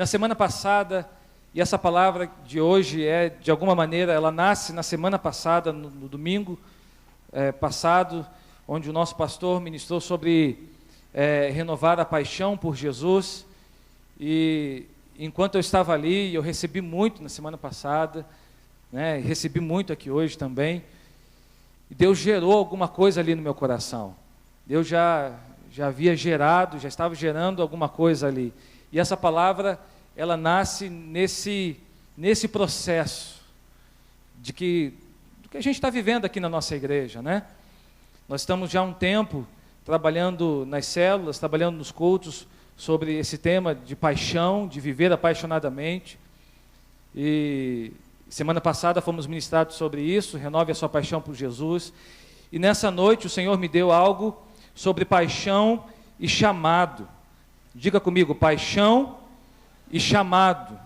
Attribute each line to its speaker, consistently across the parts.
Speaker 1: na semana passada, e essa palavra de hoje de alguma maneira, ela nasce na semana passada, no domingo passado, onde o nosso pastor ministrou sobre renovar a paixão por Jesus. E enquanto eu estava ali, eu recebi muito na semana passada, né, recebi muito aqui hoje também, e Deus gerou alguma coisa ali no meu coração. Deus já havia gerado, já estava gerando alguma coisa ali. E essa palavra, ela nasce nesse processo do que a gente está vivendo aqui na nossa igreja, né? Nós estamos já há um tempo trabalhando nas células, trabalhando nos cultos, sobre esse tema de paixão, de viver apaixonadamente. E semana passada fomos ministrados sobre isso, renove a sua paixão por Jesus. E nessa noite o Senhor me deu algo sobre paixão e chamado. Diga comigo, paixão e chamado.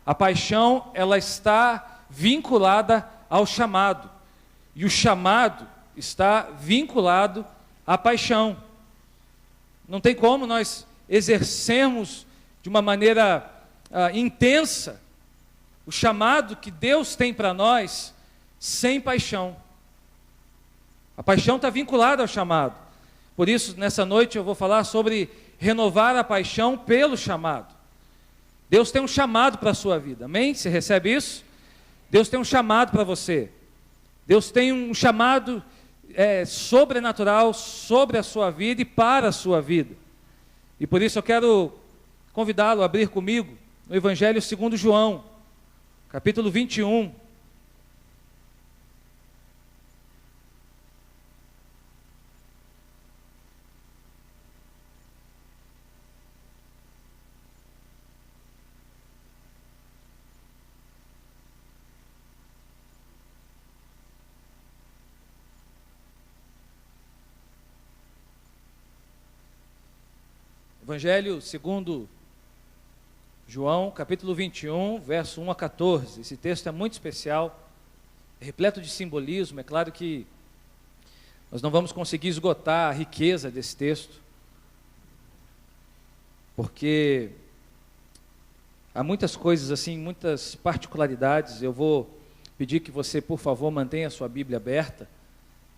Speaker 1: A paixão, ela está vinculada ao chamado. E o chamado está vinculado à paixão. Não tem como nós exercermos de uma maneira intensa o chamado que Deus tem para nós sem paixão. A paixão está vinculada ao chamado. Por isso, nessa noite eu vou falar sobre renovar a paixão pelo chamado. Deus tem um chamado para a sua vida, amém? Você recebe isso? Deus tem um chamado para você. Deus tem um chamado sobrenatural sobre a sua vida e para a sua vida. E por isso eu quero convidá-lo a abrir comigo no Evangelho segundo João, capítulo 21. Evangelho segundo João, capítulo 21, verso 1 a 14. Esse texto é muito especial, é repleto de simbolismo. É claro que nós não vamos conseguir esgotar a riqueza desse texto, porque há muitas coisas assim, muitas particularidades. Eu vou pedir que você, por favor, mantenha a sua Bíblia aberta,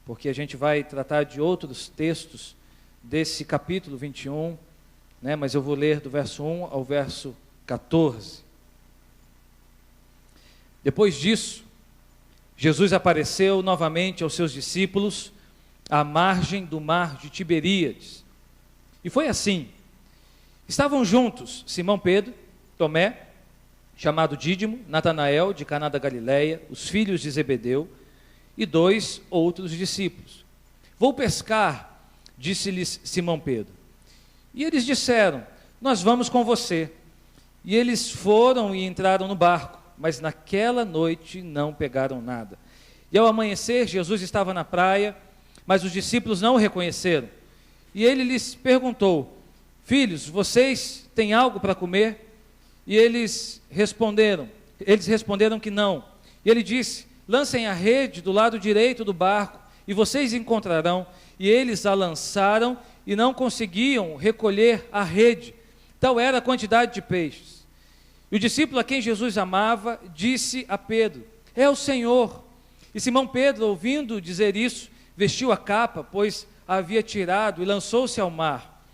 Speaker 1: porque a gente vai tratar de outros textos desse capítulo 21, né? Mas eu vou ler do verso 1 ao verso 14. Depois disso, Jesus apareceu novamente aos seus discípulos à margem do mar de Tiberíades. E foi assim: estavam juntos Simão Pedro, Tomé, chamado Dídimo, Natanael, de Caná da Galileia, os filhos de Zebedeu, e 2 outros discípulos. Vou pescar, disse-lhes Simão Pedro. E eles disseram: nós vamos com você. E eles foram e entraram no barco, mas naquela noite não pegaram nada. E ao amanhecer, Jesus estava na praia, mas os discípulos não o reconheceram. E ele lhes perguntou: filhos, vocês têm algo para comer? E eles responderam que não. E ele disse: lancem a rede do lado direito do barco, e vocês encontrarão. E eles a lançaram e não conseguiam recolher a rede, tal era a quantidade de peixes. E o discípulo a quem Jesus amava disse a Pedro: é o Senhor. E Simão Pedro, ouvindo dizer isso, vestiu a capa, pois a havia tirado, e lançou-se ao mar.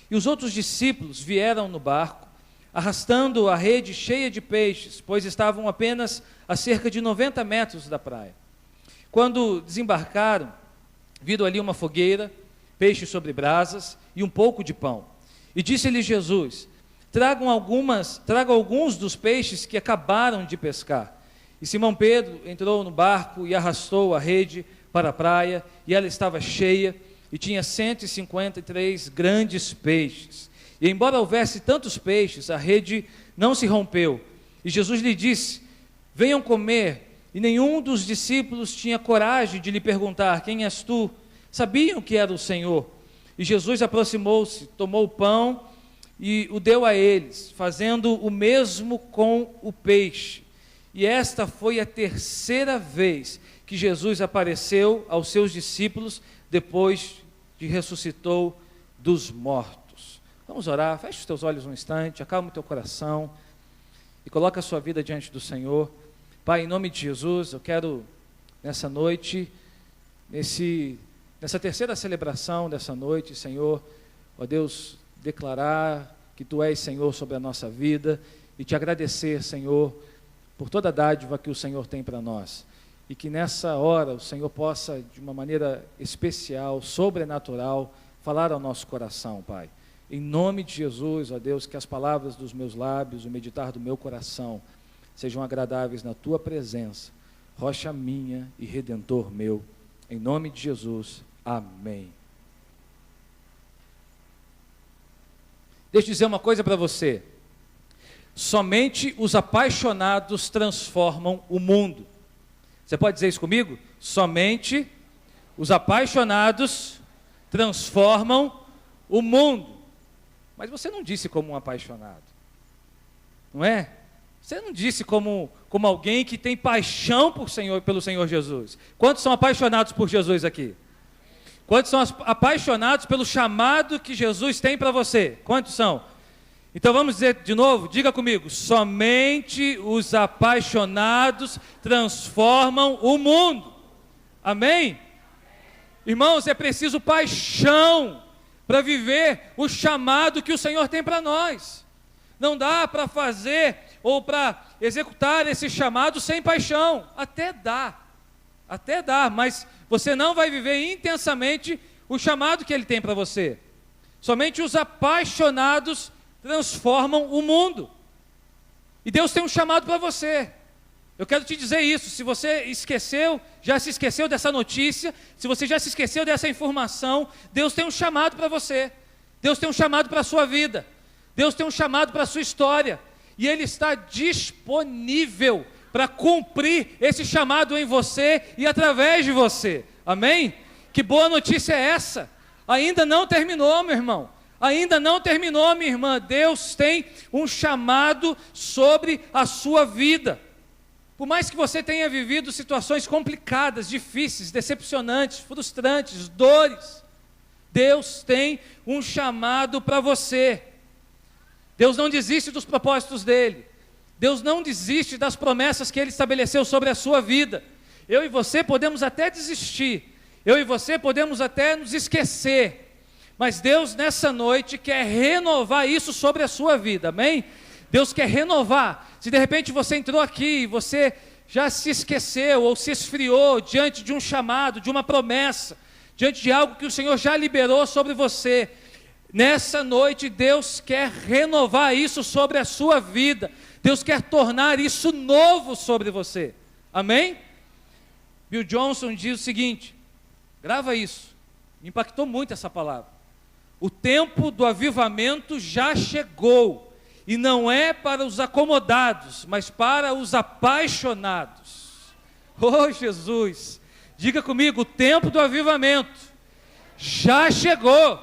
Speaker 1: E os outros discípulos vieram no barco, arrastando a rede cheia de peixes, pois estavam apenas a cerca de 90 metros da praia. Quando desembarcaram, viram ali uma fogueira, peixe sobre brasas e um pouco de pão. E disse-lhe Jesus: tragam alguns dos peixes que acabaram de pescar. E Simão Pedro entrou no barco e arrastou a rede para a praia, e ela estava cheia, e tinha 153 grandes peixes. E embora houvesse tantos peixes, a rede não se rompeu. E Jesus lhe disse: venham comer. E nenhum dos discípulos tinha coragem de lhe perguntar: quem és tu? Sabiam que era o Senhor. E Jesus aproximou-se, tomou o pão e o deu a eles, fazendo o mesmo com o peixe. E esta foi a terceira vez que Jesus apareceu aos seus discípulos depois que ressuscitou dos mortos. Vamos orar, feche os teus olhos um instante, acalma o teu coração e coloca a sua vida diante do Senhor. Pai, em nome de Jesus, eu quero nessa noite, nessa terceira celebração dessa noite, Senhor, ó Deus, declarar que Tu és Senhor sobre a nossa vida e Te agradecer, Senhor, por toda a dádiva que o Senhor tem para nós. E que nessa hora o Senhor possa, de uma maneira especial, sobrenatural, falar ao nosso coração, Pai. Em nome de Jesus, ó Deus, que as palavras dos meus lábios, o meditar do meu coração, sejam agradáveis na Tua presença, rocha minha e redentor meu. Em nome de Jesus, amém. Deixa eu dizer uma coisa para você. Somente os apaixonados transformam o mundo. Você pode dizer isso comigo? Somente os apaixonados transformam o mundo. Mas você não disse como um apaixonado, não é? Você não disse como alguém que tem paixão pelo Senhor Jesus. Quantos são apaixonados por Jesus aqui? Quantos são apaixonados pelo chamado que Jesus tem para você? Quantos são? Então vamos dizer de novo, diga comigo: somente os apaixonados transformam o mundo. Amém? Irmãos, é preciso paixão para viver o chamado que o Senhor tem para nós. Não dá para fazer ou para executar esse chamado sem paixão. Até dá, mas você não vai viver intensamente o chamado que Ele tem para você. Somente os apaixonados transformam o mundo. E Deus tem um chamado para você. Eu quero te dizer isso. Se você já se esqueceu dessa notícia, se você já se esqueceu dessa informação, Deus tem um chamado para você. Deus tem um chamado para a sua vida. Deus tem um chamado para a sua história. E Ele está disponível para cumprir esse chamado em você e através de você. Amém? Que boa notícia é essa? Ainda não terminou, meu irmão. Ainda não terminou, minha irmã. Deus tem um chamado sobre a sua vida. Por mais que você tenha vivido situações complicadas, difíceis, decepcionantes, frustrantes, dores, Deus tem um chamado para você. Deus não desiste dos propósitos dEle. Deus não desiste das promessas que Ele estabeleceu sobre a sua vida. Eu e você podemos até desistir. Eu e você podemos até nos esquecer. Mas Deus nessa noite quer renovar isso sobre a sua vida, amém? Deus quer renovar. Se de repente você entrou aqui e você já se esqueceu ou se esfriou diante de um chamado, de uma promessa, diante de algo que o Senhor já liberou sobre você, nessa noite Deus quer renovar isso sobre a sua vida. Deus quer tornar isso novo sobre você, amém? Bill Johnson diz o seguinte, grava isso, me impactou muito essa palavra: o tempo do avivamento já chegou, e não é para os acomodados, mas para os apaixonados. Oh Jesus, diga comigo: o tempo do avivamento já chegou.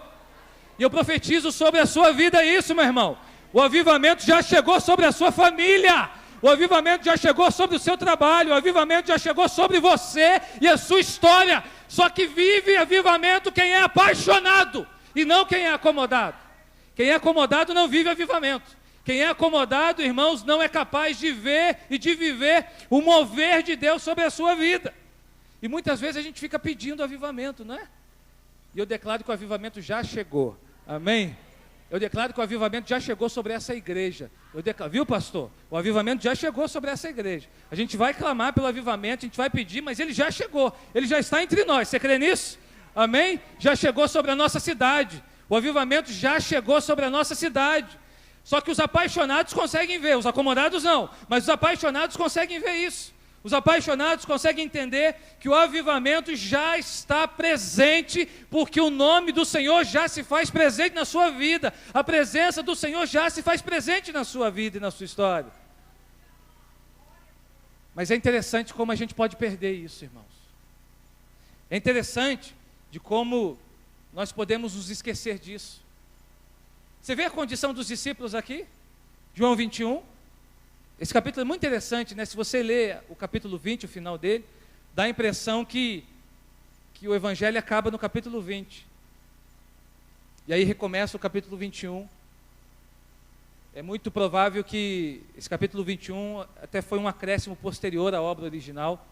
Speaker 1: E eu profetizo sobre a sua vida isso, meu irmão. O avivamento já chegou sobre a sua família. O avivamento já chegou sobre o seu trabalho. O avivamento já chegou sobre você e a sua história. Só que vive avivamento quem é apaixonado e não quem é acomodado. Quem é acomodado não vive avivamento. Quem é acomodado, irmãos, não é capaz de ver e de viver o mover de Deus sobre a sua vida. E muitas vezes a gente fica pedindo avivamento, não é? E eu declaro que o avivamento já chegou. Amém? Eu declaro que o avivamento já chegou sobre essa igreja. Viu, pastor? O avivamento já chegou sobre essa igreja. A gente vai clamar pelo avivamento, a gente vai pedir, mas ele já chegou. Ele já está entre nós. Você crê nisso? Amém? Já chegou sobre a nossa cidade. O avivamento já chegou sobre a nossa cidade. Só que os apaixonados conseguem ver, os acomodados não, mas os apaixonados conseguem ver isso. Os apaixonados conseguem entender que o avivamento já está presente, porque o nome do Senhor já se faz presente na sua vida. A presença do Senhor já se faz presente na sua vida e na sua história. Mas é interessante como a gente pode perder isso, irmãos. É interessante de como nós podemos nos esquecer disso. Você vê a condição dos discípulos aqui? João 21. Esse capítulo é muito interessante, né? Se você ler o capítulo 20, o final dele, dá a impressão que o evangelho acaba no capítulo 20. E aí recomeça o capítulo 21, É muito provável que esse capítulo 21 até foi um acréscimo posterior à obra original.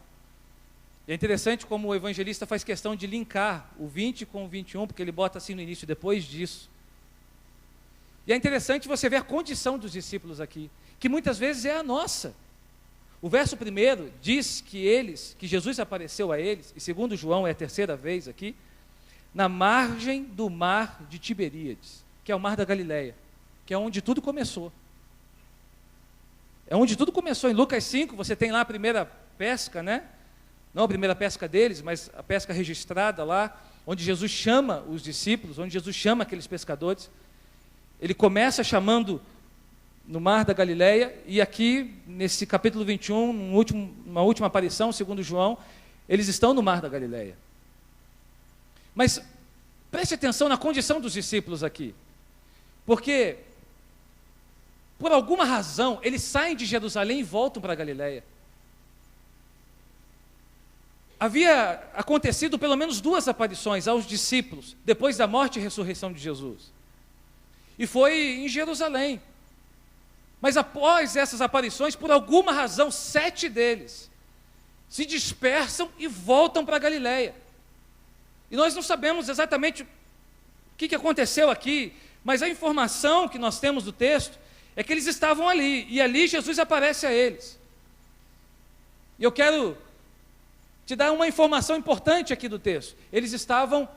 Speaker 1: E é interessante como o evangelista faz questão de linkar o 20 com o 21, porque ele bota assim no início, depois disso. E é interessante você ver a condição dos discípulos aqui, que muitas vezes é a nossa. O verso 1 diz que Jesus apareceu a eles, e segundo João é a terceira vez aqui, na margem do mar de Tiberíades, que é o mar da Galileia, que é onde tudo começou. É onde tudo começou. Em Lucas 5, você tem lá a primeira pesca, né? Não a primeira pesca deles, mas a pesca registrada lá, onde Jesus chama os discípulos, onde Jesus chama aqueles pescadores. Ele começa chamando no mar da Galileia, e aqui, nesse capítulo 21, uma última aparição, segundo João, eles estão no mar da Galileia. Mas preste atenção na condição dos discípulos aqui, porque, por alguma razão, eles saem de Jerusalém e voltam para a Galileia. Havia acontecido pelo menos 2 aparições aos discípulos, depois da morte e ressurreição de Jesus. E foi em Jerusalém. Mas após essas aparições, por alguma razão, 7 deles se dispersam e voltam para a Galileia. E nós não sabemos exatamente o que aconteceu aqui, mas a informação que nós temos do texto é que eles estavam ali, e ali Jesus aparece a eles. E eu quero te dar uma informação importante aqui do texto. Eles estavam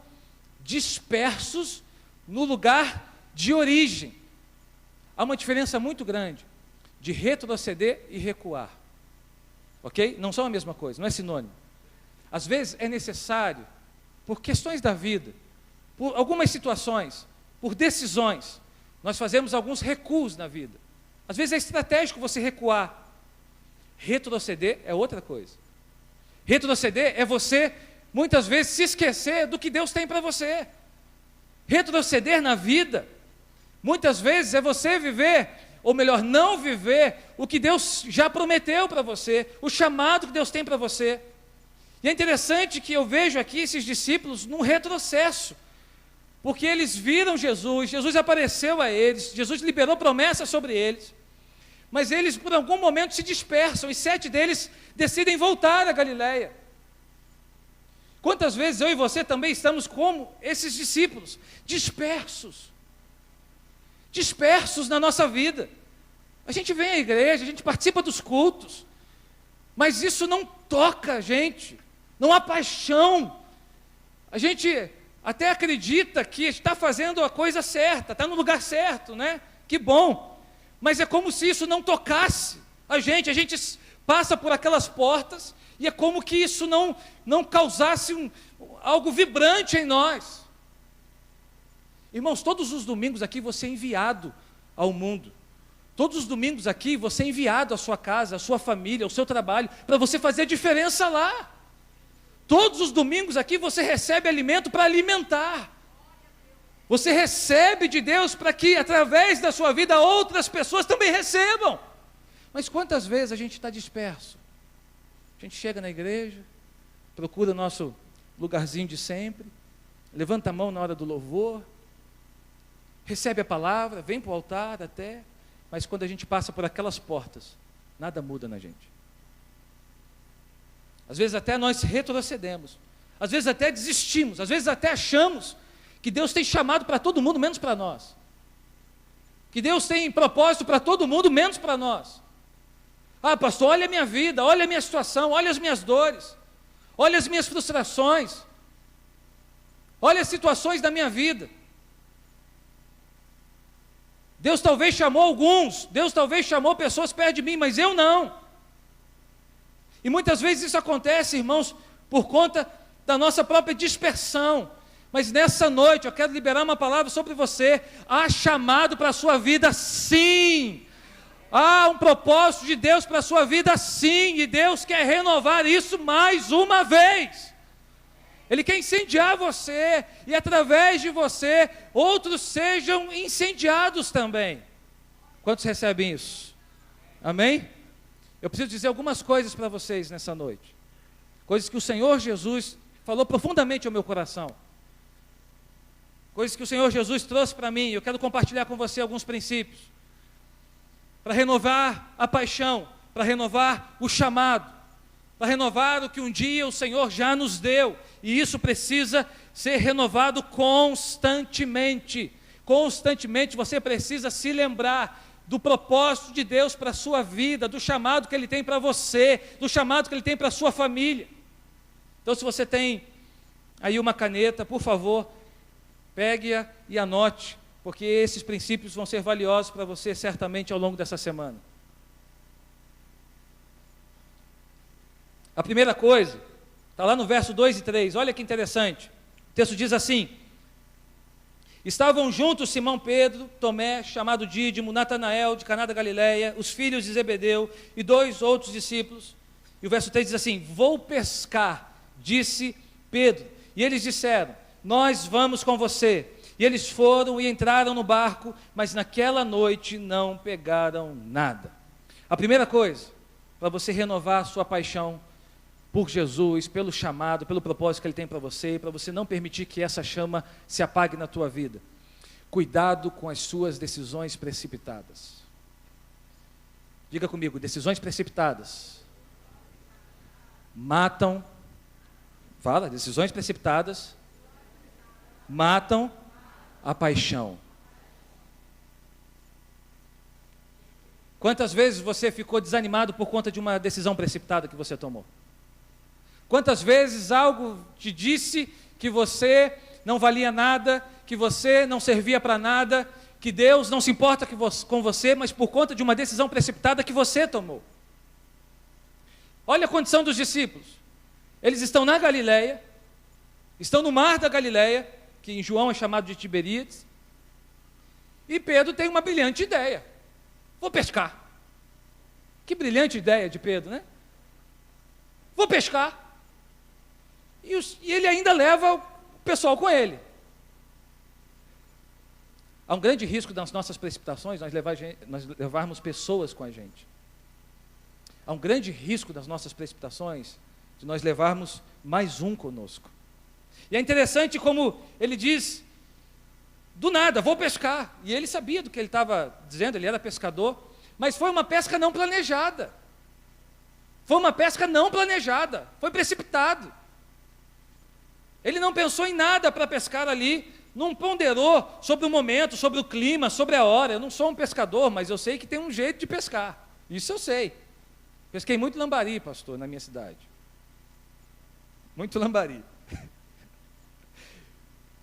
Speaker 1: dispersos no lugar de origem. Há uma diferença muito grande de retroceder e recuar. Ok? Não são a mesma coisa, não é sinônimo. Às vezes é necessário, por questões da vida, por algumas situações, por decisões, nós fazemos alguns recuos na vida. Às vezes é estratégico você recuar. Retroceder é outra coisa. Retroceder é você, muitas vezes, se esquecer do que Deus tem para você. Retroceder na vida, muitas vezes, é você viver, ou melhor, não viver o que Deus já prometeu para você, o chamado que Deus tem para você. E é interessante que eu vejo aqui esses discípulos num retrocesso, porque eles viram Jesus, Jesus apareceu a eles, Jesus liberou promessas sobre eles, mas eles por algum momento se dispersam, e 7 deles decidem voltar à Galileia. Quantas vezes eu e você também estamos como esses discípulos, dispersos na nossa vida. A gente vem à igreja, a gente participa dos cultos, mas isso não toca a gente, não há paixão. A gente até acredita que está fazendo a coisa certa, está no lugar certo, né? Que bom. Mas é como se isso não tocasse a gente passa por aquelas portas e é como que isso não causasse algo vibrante em nós. Irmãos, todos os domingos aqui você é enviado ao mundo. Todos os domingos aqui você é enviado à sua casa, à sua família, ao seu trabalho, para você fazer a diferença lá. Todos os domingos aqui você recebe alimento para alimentar. Você recebe de Deus para que, através da sua vida, outras pessoas também recebam. Mas quantas vezes a gente está disperso? A gente chega na igreja, procura o nosso lugarzinho de sempre, levanta a mão na hora do louvor, recebe a palavra, vem para o altar até, mas quando a gente passa por aquelas portas, nada muda na gente. Às vezes até nós retrocedemos, às vezes até desistimos, às vezes até achamos que Deus tem chamado para todo mundo, menos para nós. Que Deus tem propósito para todo mundo, menos para nós. Ah, pastor, olha a minha vida, olha a minha situação, olha as minhas dores, olha as minhas frustrações, olha as situações da minha vida. Deus talvez chamou alguns, Deus talvez chamou pessoas perto de mim, mas eu não. E muitas vezes isso acontece, irmãos, por conta da nossa própria dispersão. Mas nessa noite eu quero liberar uma palavra sobre você. Há chamado para a sua vida, sim. Há um propósito de Deus para a sua vida, sim. E Deus quer renovar isso mais uma vez. Ele quer incendiar você, e através de você, outros sejam incendiados também. Quantos recebem isso? Amém? Eu preciso dizer algumas coisas para vocês nessa noite. Coisas que o Senhor Jesus falou profundamente ao meu coração. Coisas que o Senhor Jesus trouxe para mim. Eu quero compartilhar com você alguns princípios. para renovar a paixão, para renovar o chamado, para renovar o que um dia o Senhor já nos deu, e isso precisa ser renovado constantemente. Constantemente você precisa se lembrar do propósito de Deus para a sua vida, do chamado que Ele tem para você, do chamado que Ele tem para a sua família. Então, se você tem aí uma caneta, por favor, pegue-a e anote, porque esses princípios vão ser valiosos para você certamente ao longo dessa semana. A primeira coisa, está lá no verso 2 e 3, olha que interessante. O texto diz assim: estavam juntos Simão Pedro, Tomé, chamado Dídimo, Natanael, de Caná da Galileia, os filhos de Zebedeu e 2 outros discípulos. E o verso 3 diz assim: vou pescar, disse Pedro. E eles disseram: nós vamos com você. E eles foram e entraram no barco, mas naquela noite não pegaram nada. A primeira coisa, para você renovar a sua paixão por Jesus, pelo chamado, pelo propósito que Ele tem para você, para você não permitir que essa chama se apague na tua vida. Cuidado com as suas decisões precipitadas. Diga comigo: decisões precipitadas matam. Fala, decisões precipitadas matam a paixão. Quantas vezes você ficou desanimado por conta de uma decisão precipitada que você tomou? Quantas vezes algo te disse que você não valia nada, que você não servia para nada, que Deus não se importa com você, mas por conta de uma decisão precipitada que você tomou? Olha a condição dos discípulos. Eles estão na Galileia, estão no mar da Galileia, que em João é chamado de Tiberíades, e Pedro tem uma brilhante ideia: vou pescar. Que brilhante ideia de Pedro, né? Vou pescar. E ele ainda leva o pessoal com ele. Há um grande risco das nossas precipitações nós levarmos pessoas com a gente. Há um grande risco das nossas precipitações de nós levarmos mais um conosco. E é interessante como ele diz: do nada, vou pescar. E ele sabia do que ele estava dizendo, ele era pescador, mas foi uma pesca não planejada. Foi uma pesca não planejada, foi precipitado. Ele não pensou em nada para pescar ali, não ponderou sobre o momento, sobre o clima, sobre a hora. Eu não sou um pescador, mas eu sei que tem um jeito de pescar. Isso eu sei. Pesquei muito lambari, pastor, na minha cidade. Muito lambari.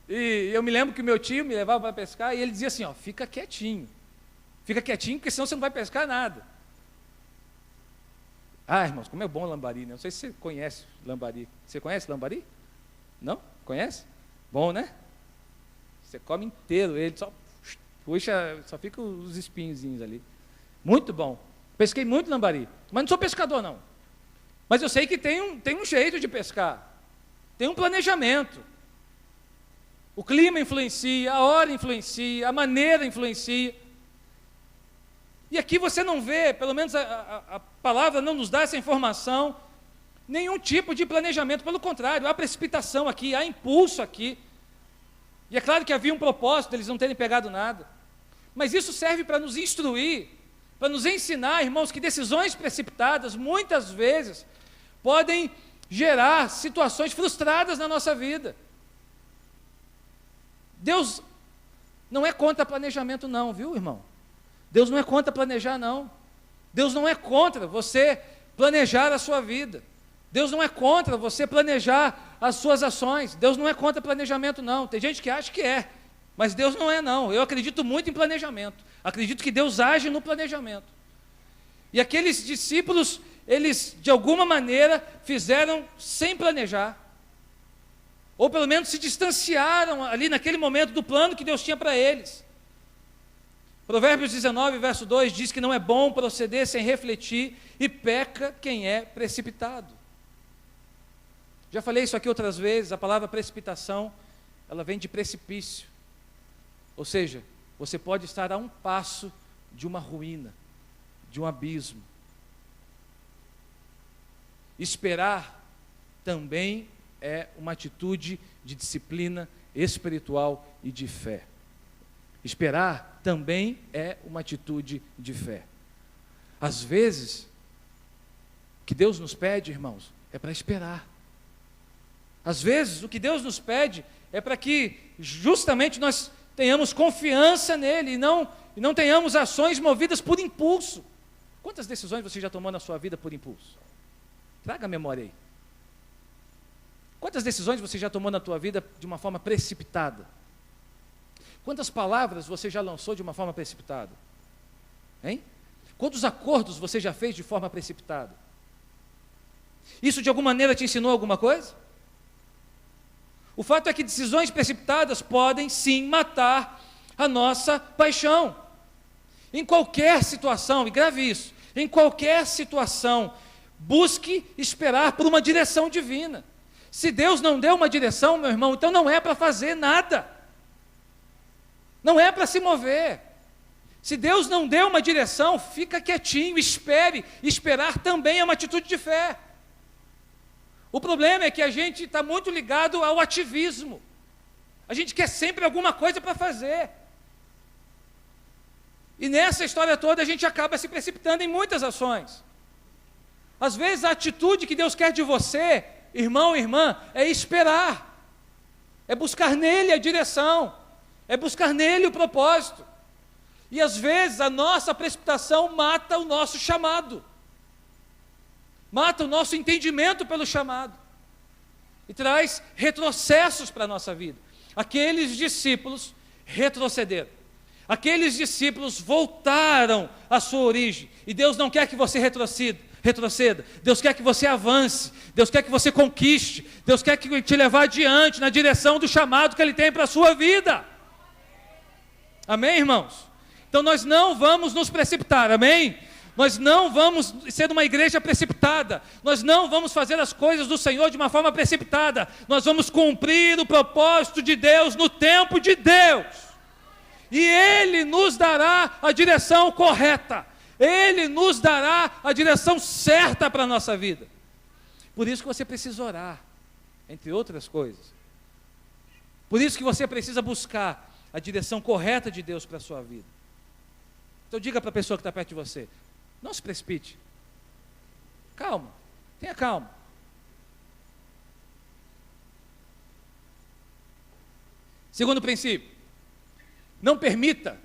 Speaker 1: E eu me lembro que o meu tio me levava para pescar e ele dizia assim: ó, fica quietinho, porque senão você não vai pescar nada. Ah, irmãos, como é bom lambari, né? Não sei se você conhece lambari. Você conhece lambari? Não? Conhece? Bom, né? Você come inteiro ele, só puxa, só fica os espinhozinhos ali. Muito bom. Pesquei muito lambari, mas não sou pescador não. Mas eu sei que tem um jeito de pescar. Tem um planejamento. O clima influencia, a hora influencia, a maneira influencia. E aqui você não vê, pelo menos a palavra não nos dá essa informação, nenhum tipo de planejamento. Pelo contrário, há precipitação aqui, há impulso aqui. E é claro que havia um propósito deles não terem pegado nada. Mas isso serve para nos instruir, para nos ensinar, irmãos, que decisões precipitadas, muitas vezes, podem gerar situações frustradas na nossa vida. Deus não é contra planejamento não, viu, irmão? Deus não é contra planejar não. Deus não é contra você planejar a sua vida. Deus não é contra você planejar as suas ações. Deus não é contra planejamento não. Tem gente que acha que é, mas Deus não é não. Eu acredito muito em planejamento. Acredito que Deus age no planejamento. E aqueles discípulos, eles de alguma maneira fizeram sem planejar. Ou pelo menos se distanciaram ali naquele momento do plano que Deus tinha para eles. Provérbios 19, verso 2 diz que não é bom proceder sem refletir e peca quem é precipitado. Já falei isso aqui outras vezes, a palavra precipitação, ela vem de precipício. Ou seja, você pode estar a um passo de uma ruína, de um abismo. Esperar também é uma atitude de disciplina espiritual e de fé. Esperar também é uma atitude de fé. Às vezes, o que Deus nos pede, irmãos, é para esperar. Às vezes, o que Deus nos pede é para que justamente nós tenhamos confiança nele e não tenhamos ações movidas por impulso. Quantas decisões você já tomou na sua vida por impulso? Traga a memória aí. Quantas decisões você já tomou na tua vida de uma forma precipitada? Quantas palavras você já lançou de uma forma precipitada? Hein? Quantos acordos você já fez de forma precipitada? Isso de alguma maneira te ensinou alguma coisa? O fato é que decisões precipitadas podem sim matar a nossa paixão. Em qualquer situação, e grave isso, em qualquer situação, busque esperar por uma direção divina. Se Deus não deu uma direção, meu irmão, então não é para fazer nada. Não é para se mover. Se Deus não deu uma direção, fica quietinho, espere. Esperar também é uma atitude de fé. O problema é que a gente está muito ligado ao ativismo. A gente quer sempre alguma coisa para fazer. E nessa história toda a gente acaba se precipitando em muitas ações. Às vezes a atitude que Deus quer de você, irmão e irmã, é esperar. É buscar nele a direção. É buscar nele o propósito. E às vezes a nossa precipitação mata o nosso chamado. Mata o nosso entendimento pelo chamado. E traz retrocessos para a nossa vida. Aqueles discípulos retrocederam. Aqueles discípulos voltaram à sua origem. E Deus não quer que você retroceda. Deus quer que você avance. Deus quer que você conquiste. Deus quer que te levar adiante na direção do chamado que Ele tem para a sua vida. Amém, irmãos? Então nós não vamos nos precipitar, amém? Nós não vamos ser uma igreja precipitada. Nós não vamos fazer as coisas do Senhor de uma forma precipitada. Nós vamos cumprir o propósito de Deus no tempo de Deus. E Ele nos dará a direção correta. Ele nos dará a direção certa para a nossa vida. Por isso que você precisa orar, entre outras coisas. Por isso que você precisa buscar a direção correta de Deus para a sua vida. Então diga para a pessoa que está perto de você, não se precipite. Calma, tenha calma. Segundo princípio, não permita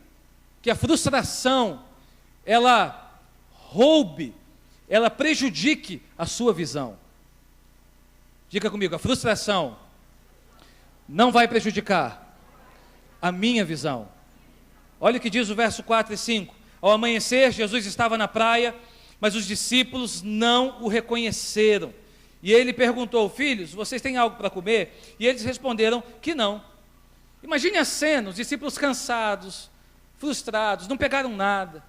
Speaker 1: que a frustração, ela roube, ela prejudique a sua visão. Diga comigo, a frustração não vai prejudicar a minha visão. Olha o que diz o verso 4 e 5. Ao amanhecer, Jesus estava na praia, mas os discípulos não o reconheceram. E ele perguntou, filhos, vocês têm algo para comer? E eles responderam que não. Imagine a cena, os discípulos cansados, frustrados, não pegaram nada.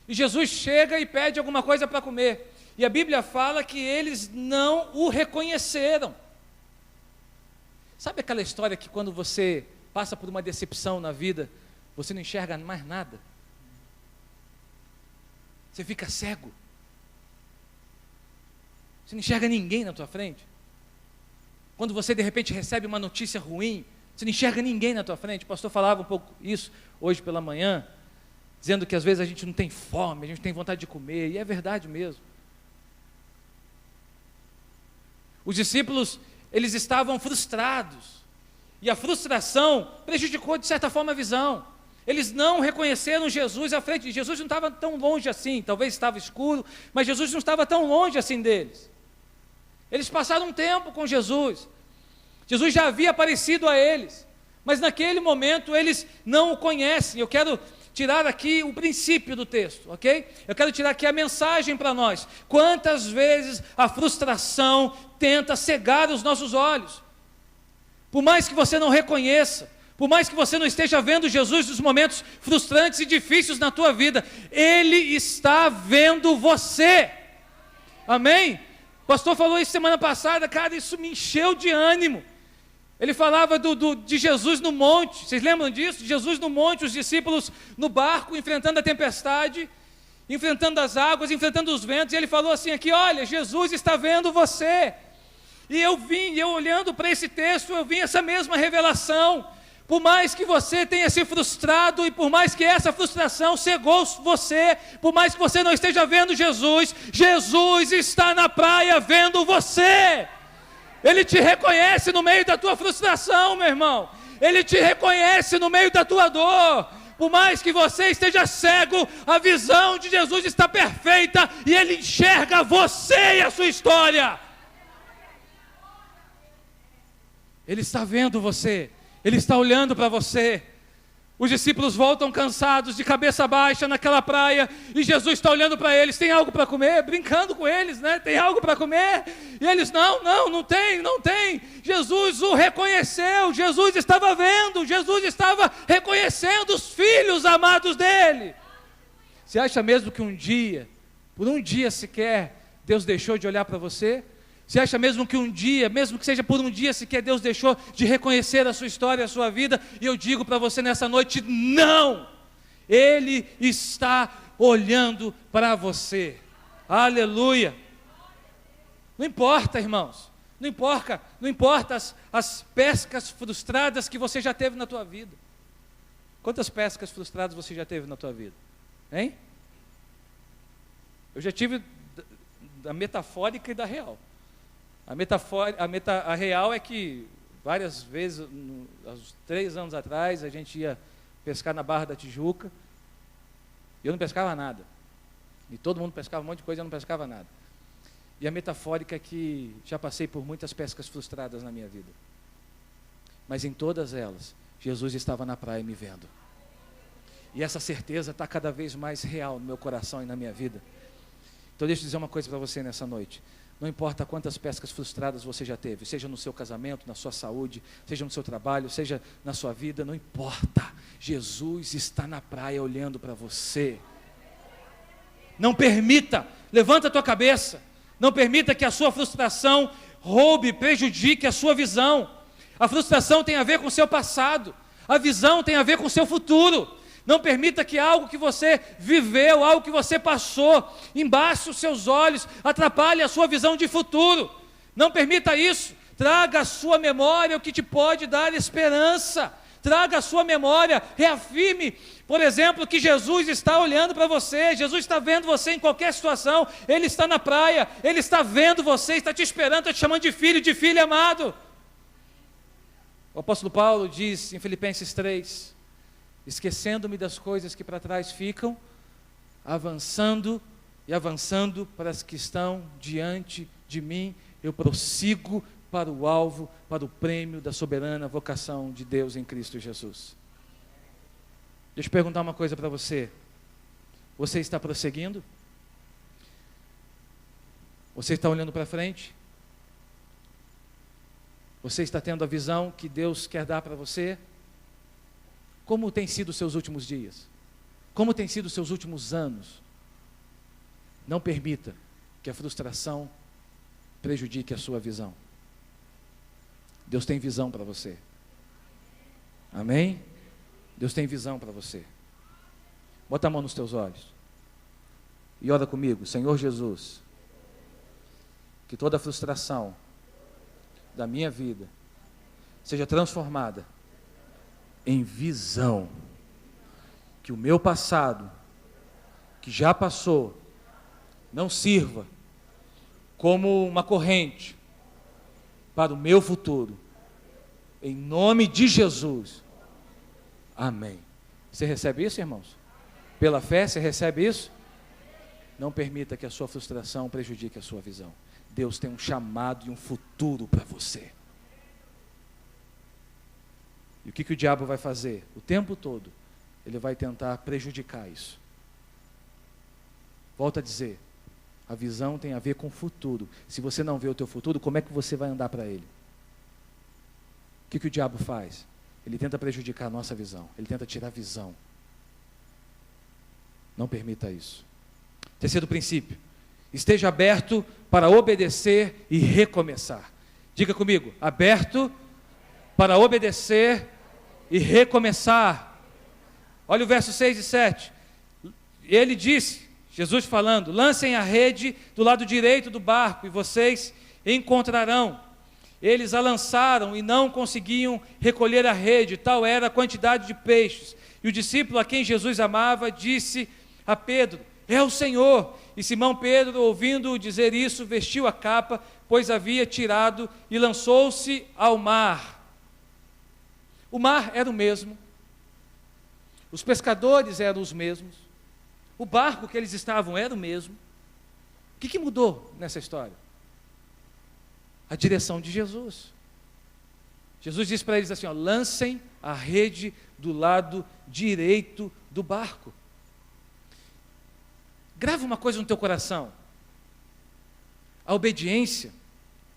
Speaker 1: E Jesus chega e pede alguma coisa para comer. E a Bíblia fala que eles não o reconheceram. Sabe aquela história que quando você passa por uma decepção na vida, você não enxerga mais nada? Você fica cego. Você não enxerga ninguém na tua frente. Quando você de repente recebe uma notícia ruim, você não enxerga ninguém na tua frente. O pastor falava um pouco isso hoje pela manhã, dizendo que às vezes a gente não tem fome, a gente tem vontade de comer, e é verdade mesmo. Os discípulos, eles estavam frustrados, e a frustração prejudicou de certa forma a visão. Eles não reconheceram Jesus à frente. Jesus não estava tão longe assim, talvez estava escuro, mas Jesus não estava tão longe assim deles. Eles passaram um tempo com Jesus. Jesus já havia aparecido a eles, mas naquele momento eles não o conhecem. Eu quero tirar aqui o princípio do texto, ok? Eu quero tirar aqui a mensagem para nós. Quantas vezes a frustração tenta cegar os nossos olhos? Por mais que você não reconheça, por mais que você não esteja vendo Jesus nos momentos frustrantes e difíceis na tua vida, Ele está vendo você. Amém? O pastor falou isso semana passada, cara, isso me encheu de ânimo. Ele falava de Jesus no monte, vocês lembram disso? Jesus no monte, os discípulos no barco, enfrentando a tempestade, enfrentando as águas, enfrentando os ventos, e ele falou assim aqui, olha, Jesus está vendo você. E eu olhando para esse texto, eu vi essa mesma revelação. Por mais que você tenha se frustrado e por mais que essa frustração cegou você, por mais que você não esteja vendo Jesus, Jesus está na praia vendo você. Ele te reconhece no meio da tua frustração, meu irmão. Ele te reconhece no meio da tua dor. Por mais que você esteja cego, a visão de Jesus está perfeita e Ele enxerga você e a sua história. Ele está vendo você. Ele está olhando para você. Os discípulos voltam cansados, de cabeça baixa naquela praia, e Jesus está olhando para eles. Tem algo para comer? Brincando com eles, né? Tem algo para comer? E eles, não tem. Jesus o reconheceu, Jesus estava vendo, Jesus estava reconhecendo os filhos amados dele. Você acha mesmo que um dia, por um dia sequer, Deus deixou de olhar para você? Você acha mesmo que um dia, mesmo que seja por um dia sequer, Deus deixou de reconhecer a sua história, a sua vida? E eu digo para você nessa noite, não! Ele está olhando para você. Aleluia! Não importa, irmãos, não importa as pescas frustradas que você já teve na tua vida. Quantas pescas frustradas você já teve na tua vida? Hein? Eu já tive da metafórica e da real. A real é que várias vezes, há uns 3 anos atrás, a gente ia pescar na Barra da Tijuca, e eu não pescava nada. E todo mundo pescava um monte de coisa, e eu não pescava nada. E a metafórica é que já passei por muitas pescas frustradas na minha vida. Mas em todas elas, Jesus estava na praia me vendo. E essa certeza está cada vez mais real no meu coração e na minha vida. Então deixa eu dizer uma coisa para você nessa noite. Não importa quantas pescas frustradas você já teve, seja no seu casamento, na sua saúde, seja no seu trabalho, seja na sua vida, não importa. Jesus está na praia olhando para você. Não permita, levanta a tua cabeça, não permita que a sua frustração roube, prejudique a sua visão. A frustração tem a ver com o seu passado, a visão tem a ver com o seu futuro. Não permita que algo que você viveu, algo que você passou, embaixo os seus olhos, atrapalhe a sua visão de futuro. Não permita isso. Traga à sua memória o que te pode dar esperança. Traga à sua memória, reafirme, por exemplo, que Jesus está olhando para você, Jesus está vendo você em qualquer situação, Ele está na praia, Ele está vendo você, está te esperando, está te chamando de filho amado. O apóstolo Paulo diz em Filipenses 3, esquecendo-me das coisas que para trás ficam, avançando para as que estão diante de mim, eu prossigo para o alvo, para o prêmio da soberana vocação de Deus em Cristo Jesus. Deixa eu perguntar uma coisa para você. Você está prosseguindo? Você está olhando para frente? Você está tendo a visão que Deus quer dar para você? Como tem sido os seus últimos dias? Como tem sido os seus últimos anos? Não permita que a frustração prejudique a sua visão. Deus tem visão para você. Amém? Deus tem visão para você. Bota a mão nos teus olhos e ora comigo. Senhor Jesus, que toda frustração da minha vida seja transformada em visão, que o meu passado, que já passou, não sirva como uma corrente para o meu futuro, em nome de Jesus, amém. Você recebe isso, irmãos? Pela fé, você recebe isso? Não permita que a sua frustração prejudique a sua visão. Deus tem um chamado e um futuro para você. E o que o diabo vai fazer? O tempo todo, ele vai tentar prejudicar isso. Volto a dizer, a visão tem a ver com o futuro. Se você não vê o teu futuro, como é que você vai andar para ele? O que o diabo faz? Ele tenta prejudicar a nossa visão, ele tenta tirar a visão. Não permita isso. Terceiro princípio, esteja aberto para obedecer e recomeçar. Diga comigo, aberto para obedecer e recomeçar. Olha o verso 6 e 7. Ele disse, Jesus falando, lancem a rede do lado direito do barco e vocês encontrarão. Eles a lançaram e não conseguiam recolher a rede, tal era a quantidade de peixes. E o discípulo a quem Jesus amava disse a Pedro: é o Senhor. E Simão Pedro, ouvindo-o dizer isso, vestiu a capa, pois havia tirado, e lançou-se ao mar. O mar era o mesmo, os pescadores eram os mesmos, o barco que eles estavam era o mesmo. O que mudou nessa história? A direção de Jesus. Jesus disse para eles assim: ó, lancem a rede do lado direito do barco. Grava uma coisa no teu coração: a obediência,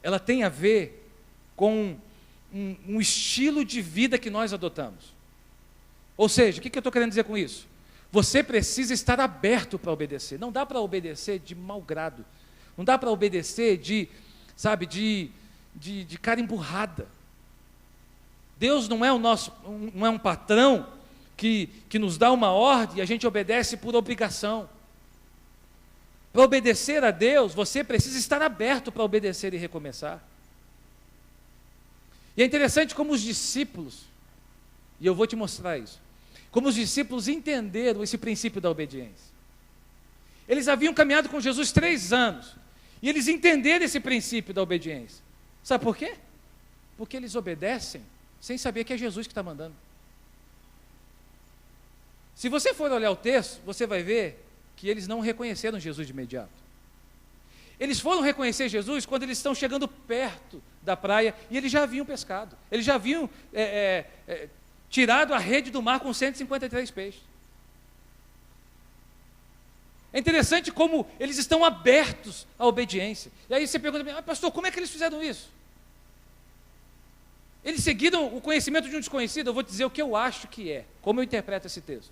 Speaker 1: ela tem a ver com um estilo de vida que nós adotamos. Ou seja, o que eu estou querendo dizer com isso? Você precisa estar aberto para obedecer. Não dá para obedecer de mau grado. Não dá para obedecer de cara emburrada. Deus não é não é um patrão que nos dá uma ordem e a gente obedece por obrigação. Para obedecer a Deus, você precisa estar aberto para obedecer e recomeçar. E é interessante como os discípulos, e eu vou te mostrar isso, como os discípulos entenderam esse princípio da obediência. Eles haviam caminhado com Jesus 3 anos, e eles entenderam esse princípio da obediência. Sabe por quê? Porque eles obedecem sem saber que é Jesus que está mandando. Se você for olhar o texto, você vai ver que eles não reconheceram Jesus de imediato. Eles foram reconhecer Jesus quando eles estão chegando perto da praia e eles já haviam pescado. Eles já haviam tirado a rede do mar com 153 peixes. É interessante como eles estão abertos à obediência. E aí você pergunta: pastor, como é que eles fizeram isso? Eles seguiram o conhecimento de um desconhecido? Eu vou te dizer o que eu acho que é, como eu interpreto esse texto.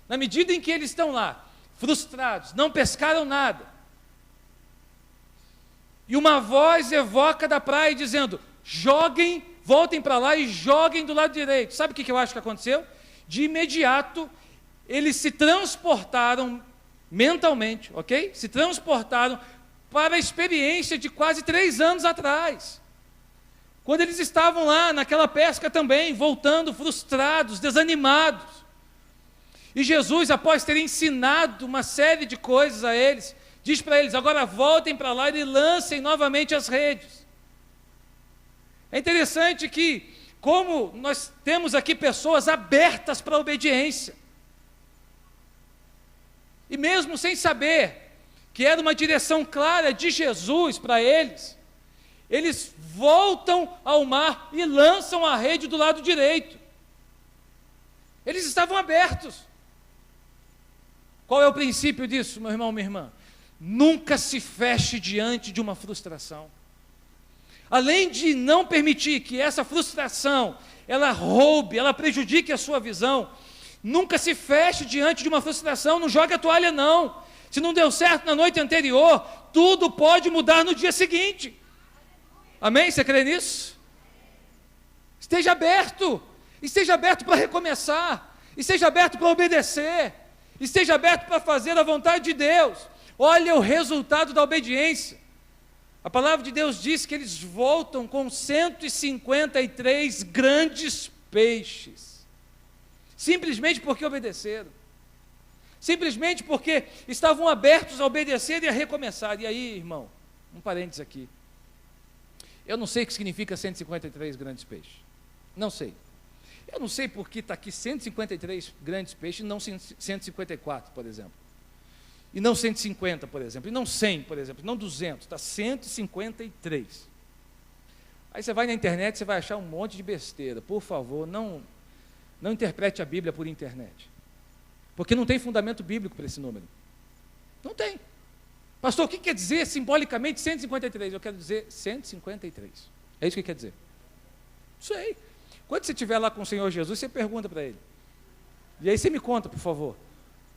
Speaker 1: Na medida em que eles estão lá, frustrados, não pescaram nada, e uma voz evoca da praia dizendo: joguem, voltem para lá e joguem do lado direito. Sabe o que eu acho que aconteceu? De imediato, eles se transportaram mentalmente, ok? Se transportaram para a experiência de quase 3 anos atrás, quando eles estavam lá naquela pesca também, voltando frustrados, desanimados. E Jesus, após ter ensinado uma série de coisas a eles, diz para eles: agora voltem para lá e lancem novamente as redes. É interessante que, como nós temos aqui pessoas abertas para a obediência, e mesmo sem saber que era uma direção clara de Jesus para eles, eles voltam ao mar e lançam a rede do lado direito. Eles estavam abertos. Qual é o princípio disso, meu irmão, minha irmã? Nunca se feche diante de uma frustração. Além de não permitir que essa frustração, ela roube, ela prejudique a sua visão, nunca se feche diante de uma frustração, não jogue a toalha não. Se não deu certo na noite anterior, tudo pode mudar no dia seguinte. Amém? Você crê nisso? Esteja aberto para recomeçar, esteja aberto para obedecer, esteja aberto para fazer a vontade de Deus. Olha o resultado da obediência. A palavra de Deus diz que eles voltam com 153 grandes peixes, simplesmente porque obedeceram, simplesmente porque estavam abertos a obedecer e a recomeçar. E aí, irmão, um parênteses aqui, eu não sei o que significa 153 grandes peixes, não sei. Eu não sei porque está aqui 153 grandes peixes e não 154, por exemplo. E não 150, por exemplo. E não 100, por exemplo. E não 200. Está 153. Aí você vai na internet e você vai achar um monte de besteira. Por favor, não interprete a Bíblia por internet. Porque não tem fundamento bíblico para esse número. Não tem. Pastor, o que quer dizer simbolicamente 153? Eu quero dizer 153. É isso que quer dizer. Isso aí. Quando você estiver lá com o Senhor Jesus, você pergunta para Ele. E aí você me conta, por favor.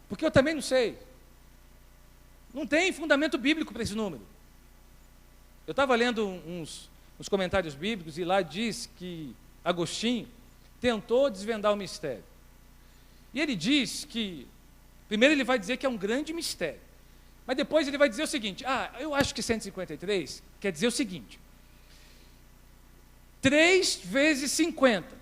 Speaker 1: Porque eu também não sei. Não tem fundamento bíblico para esse número. Eu estava lendo uns comentários bíblicos e lá diz que Agostinho tentou desvendar o mistério. E ele diz que, primeiro ele vai dizer que é um grande mistério. Mas depois ele vai dizer o seguinte: eu acho que 153 quer dizer o seguinte: 3 vezes 50.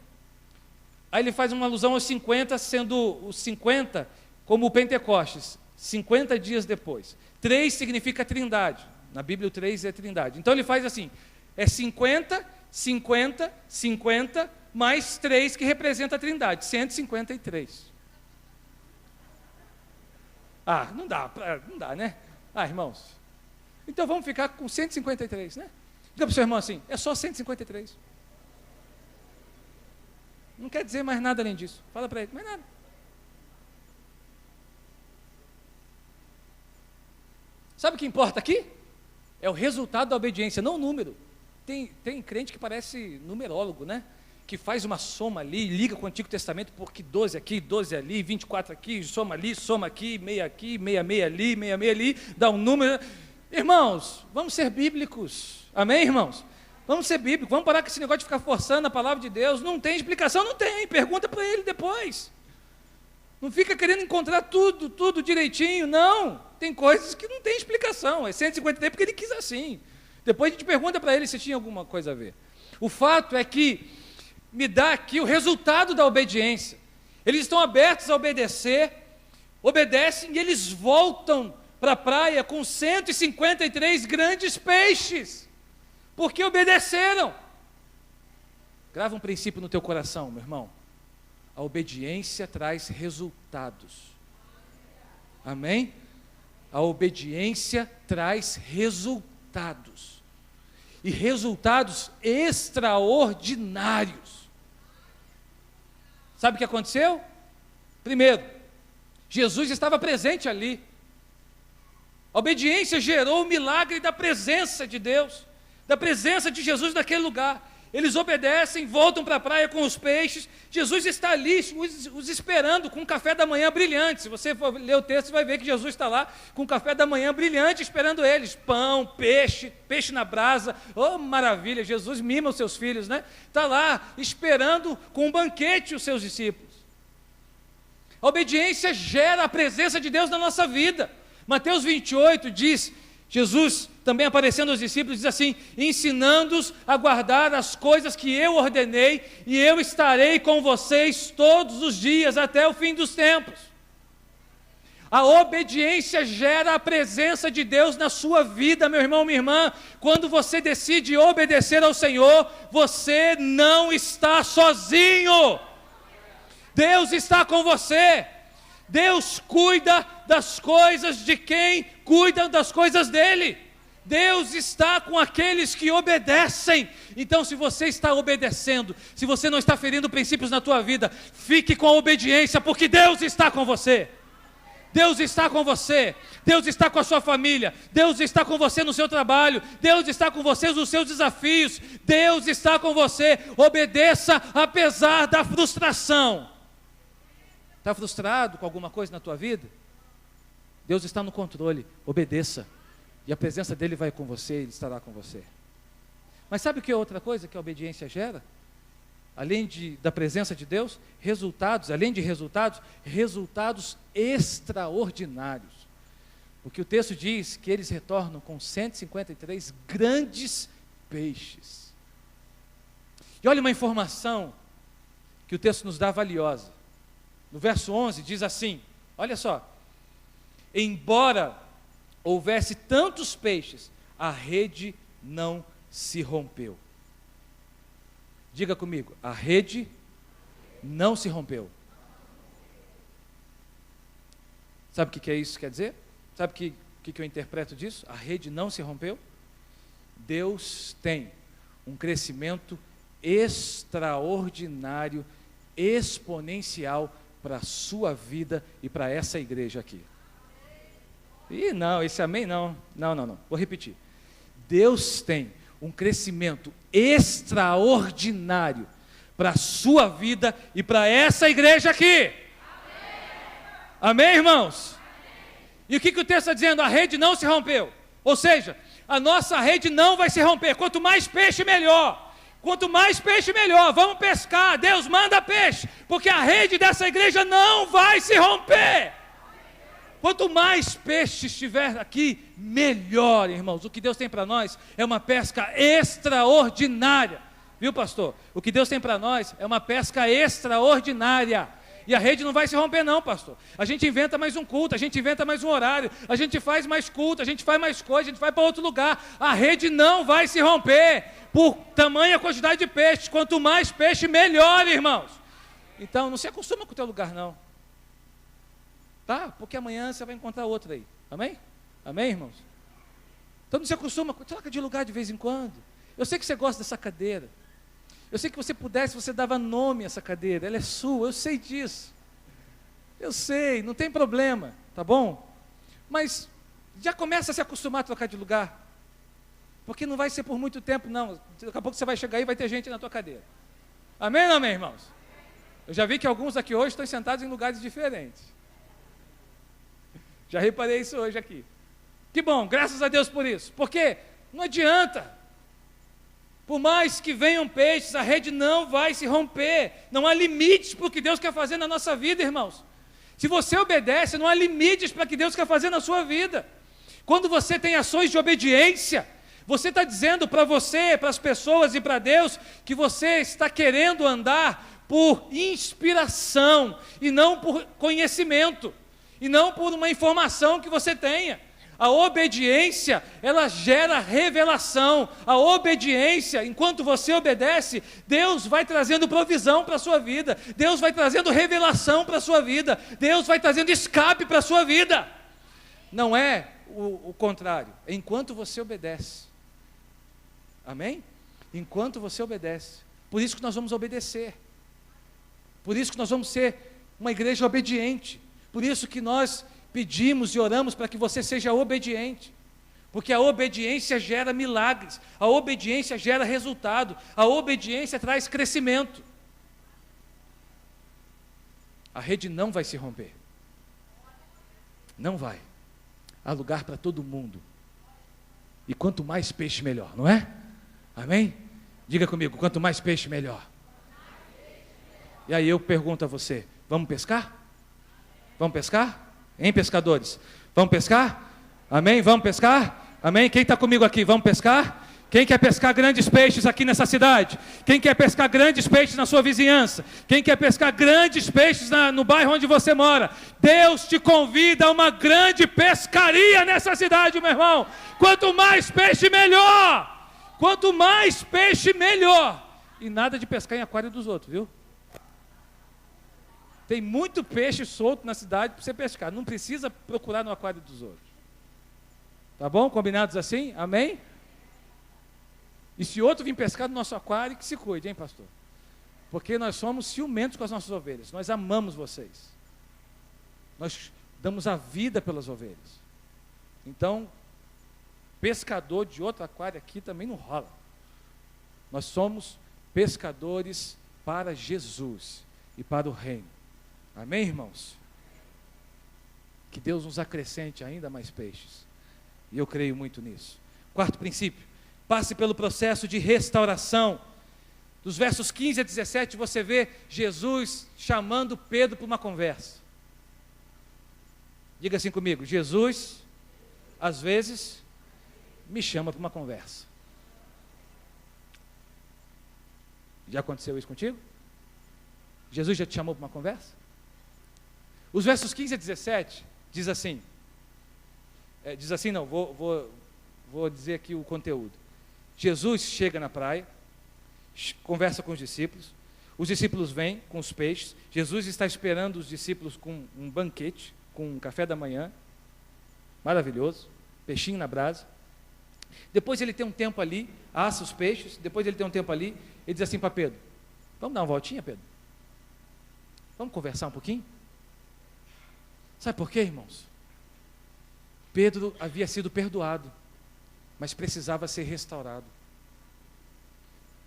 Speaker 1: Aí ele faz uma alusão aos 50, sendo os 50 como o Pentecostes, 50 dias depois. 3 significa trindade. Na Bíblia o 3 é trindade. Então ele faz assim, é 50, 50, 50, mais 3 que representa a trindade, 153. Não dá, né? Irmãos, então vamos ficar com 153, né? Diga para o seu irmão assim, é só 153. Não quer dizer mais nada além disso. Fala para ele, mais nada. Sabe o que importa aqui? É o resultado da obediência, não o número. Tem crente que parece numerólogo, né? Que faz uma soma ali, liga com o Antigo Testamento, porque 12 aqui, 12 ali, 24 aqui, soma aqui, meia ali, meia ali, dá um número. Irmãos, vamos ser bíblicos. Amém, irmãos? Vamos ser bíblicos, vamos parar com esse negócio de ficar forçando a palavra de Deus. Não tem explicação, não tem. Pergunta para ele depois. Não fica querendo encontrar tudo direitinho, não. Tem coisas que não tem explicação. É 153 porque ele quis assim. Depois a gente pergunta para ele se tinha alguma coisa a ver. O fato é que me dá aqui o resultado da obediência. Eles estão abertos a obedecer, obedecem e eles voltam para a praia com 153 grandes peixes. Porque obedeceram. Grava um princípio no teu coração, meu irmão. A obediência traz resultados. Amém? A obediência traz resultados. E resultados extraordinários. Sabe o que aconteceu? Primeiro, Jesus estava presente ali. A obediência gerou o milagre da presença de Deus, da presença de Jesus naquele lugar. Eles obedecem, voltam para a praia com os peixes. Jesus está ali, os esperando com um café da manhã brilhante. Se você for ler o texto, você vai ver que Jesus está lá com um café da manhã brilhante, esperando eles. Pão, peixe na brasa. Oh, maravilha, Jesus mima os seus filhos, né? Está lá, esperando com um banquete os seus discípulos. A obediência gera a presença de Deus na nossa vida. Mateus 28 diz, Jesus também aparecendo aos discípulos, diz assim, ensinando-os a guardar as coisas que eu ordenei, e eu estarei com vocês todos os dias, até o fim dos tempos. A obediência gera a presença de Deus na sua vida, meu irmão, minha irmã. Quando você decide obedecer ao Senhor, você não está sozinho. Deus está com você. Deus cuida das coisas de quem cuida das coisas dele. Deus está com aqueles que obedecem. Então, se você está obedecendo, se você não está ferindo princípios na tua vida, fique com a obediência, porque Deus está com você. Deus está com você, Deus está com a sua família, Deus está com você no seu trabalho, Deus está com você nos seus desafios, Deus está com você. Obedeça apesar da frustração. Está frustrado com alguma coisa na tua vida? Deus está no controle, obedeça. E a presença dele vai com você, ele estará com você. Mas sabe o que é outra coisa que a obediência gera? Além da presença de Deus, resultados, além de resultados extraordinários. Porque o texto diz que eles retornam com 153 grandes peixes. E olha uma informação que o texto nos dá valiosa. No verso 11 diz assim, olha só, embora houvesse tantos peixes, a rede não se rompeu. Diga comigo, a rede não se rompeu. Sabe o que isso quer dizer? Sabe o que eu interpreto disso? A rede não se rompeu. Deus tem um crescimento extraordinário, exponencial para a sua vida e para essa igreja aqui. E não, esse amém não. Não. Vou repetir. Deus tem um crescimento extraordinário para a sua vida e para essa igreja aqui. Amém, irmãos? E o que o texto está dizendo? A rede não se rompeu. Ou seja, a nossa rede não vai se romper. Quanto mais peixe, melhor. Quanto mais peixe, melhor. Vamos pescar. Deus manda peixe. Porque a rede dessa igreja não vai se romper. Quanto mais peixe estiver aqui, melhor, irmãos. O que Deus tem para nós é uma pesca extraordinária. Viu, pastor? O que Deus tem para nós é uma pesca extraordinária. E a rede não vai se romper não, pastor. A gente inventa mais um culto, a gente inventa mais um horário, a gente faz mais culto, a gente faz mais coisa, a gente vai para outro lugar. A rede não vai se romper por tamanha quantidade de peixes. Quanto mais peixe, melhor, irmãos. Então, não se acostuma com o teu lugar, não. Tá? Porque amanhã você vai encontrar outro aí. Amém? Amém, irmãos? Então, não se acostuma, troca de lugar de vez em quando. Eu sei que você gosta dessa cadeira. Eu sei que você pudesse, você dava nome a essa cadeira, ela é sua, eu sei disso. Eu sei, não tem problema, tá bom? Mas já começa a se acostumar a trocar de lugar. Porque não vai ser por muito tempo, não. Daqui a pouco você vai chegar aí e vai ter gente na tua cadeira. Amém ou não, amém, irmãos? Eu já vi que alguns aqui hoje estão sentados em lugares diferentes. Já reparei isso hoje aqui. Que bom, graças a Deus por isso. Porque não adianta. Por mais que venham peixes, a rede não vai se romper. Não há limites para o que Deus quer fazer na nossa vida, irmãos. Se você obedece, não há limites para o que Deus quer fazer na sua vida. Quando você tem ações de obediência, você está dizendo para você, para as pessoas e para Deus, que você está querendo andar por inspiração, e não por conhecimento, e não por uma informação que você tenha. A obediência, ela gera revelação. A obediência, enquanto você obedece, Deus vai trazendo provisão para a sua vida. Deus vai trazendo revelação para a sua vida. Deus vai trazendo escape para a sua vida. Não é o contrário. É enquanto você obedece. Amém? Enquanto você obedece. Por isso que nós vamos obedecer. Por isso que nós vamos ser uma igreja obediente. Por isso que nós pedimos e oramos para que você seja obediente, porque a obediência gera milagres, a obediência gera resultado, a obediência traz crescimento. A rede não vai se romper, não vai. Há lugar para todo mundo, e quanto mais peixe melhor, não é? Amém? Diga comigo, quanto mais peixe melhor. E aí eu pergunto a você, vamos pescar? Vamos pescar? Hein, pescadores? Vamos pescar? Amém? Vamos pescar? Amém? Quem está comigo aqui? Vamos pescar? Quem quer pescar grandes peixes aqui nessa cidade? Quem quer pescar grandes peixes na sua vizinhança? Quem quer pescar grandes peixes no bairro onde você mora? Deus te convida a uma grande pescaria nessa cidade, meu irmão. Quanto mais peixe, melhor. Quanto mais peixe, melhor. E nada de pescar em aquário dos outros, viu? Tem muito peixe solto na cidade para você pescar. Não precisa procurar no aquário dos outros. Tá bom? Combinados assim? Amém? E se outro vir pescar no nosso aquário, que se cuide, hein, pastor? Porque nós somos ciumentos com as nossas ovelhas. Nós amamos vocês. Nós damos a vida pelas ovelhas. Então, pescador de outro aquário aqui também não rola. Nós somos pescadores para Jesus e para o reino. Amém, irmãos? Que Deus nos acrescente ainda mais peixes. E eu creio muito nisso. Quarto princípio, passe pelo processo de restauração. Dos versos 15 a 17, você vê Jesus chamando Pedro para uma conversa. Diga assim comigo, Jesus, às vezes, me chama para uma conversa. Já aconteceu isso contigo? Jesus já te chamou para uma conversa? Os versos 15 a 17 diz assim, vou dizer aqui o conteúdo. Jesus chega na praia, conversa com os discípulos vêm com os peixes, Jesus está esperando os discípulos com um banquete, com um café da manhã, maravilhoso, peixinho na brasa. Depois ele tem um tempo ali, assa os peixes, depois ele tem um tempo ali, ele diz assim para Pedro, vamos dar uma voltinha, Pedro? Vamos conversar um pouquinho? Sabe por quê, irmãos? Pedro havia sido perdoado, mas precisava ser restaurado.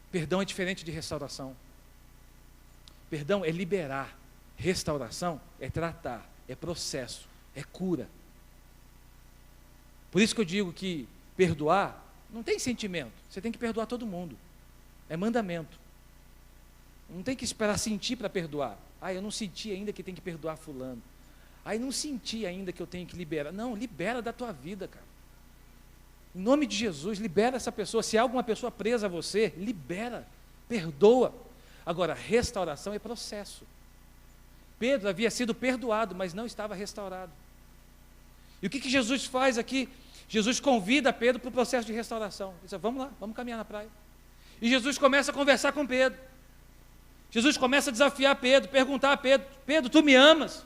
Speaker 1: Perdão é diferente de restauração. Perdão é liberar. Restauração é tratar, é processo, é cura. Por isso que eu digo que perdoar não tem sentimento. Você tem que perdoar todo mundo. É mandamento. Não tem que esperar sentir para perdoar. Eu não senti ainda que tem que perdoar fulano. Não senti ainda que eu tenho que liberar. Não, libera da tua vida, cara. Em nome de Jesus, libera essa pessoa. Se há alguma pessoa presa a você, libera. perdoa. Agora, restauração é processo. Pedro havia sido perdoado, mas não estava restaurado. E o que Jesus faz aqui? Jesus convida Pedro para o processo de restauração. Ele diz: vamos lá, vamos caminhar na praia. E Jesus começa a conversar com Pedro. Jesus começa a desafiar Pedro, perguntar a Pedro: Pedro, tu me amas?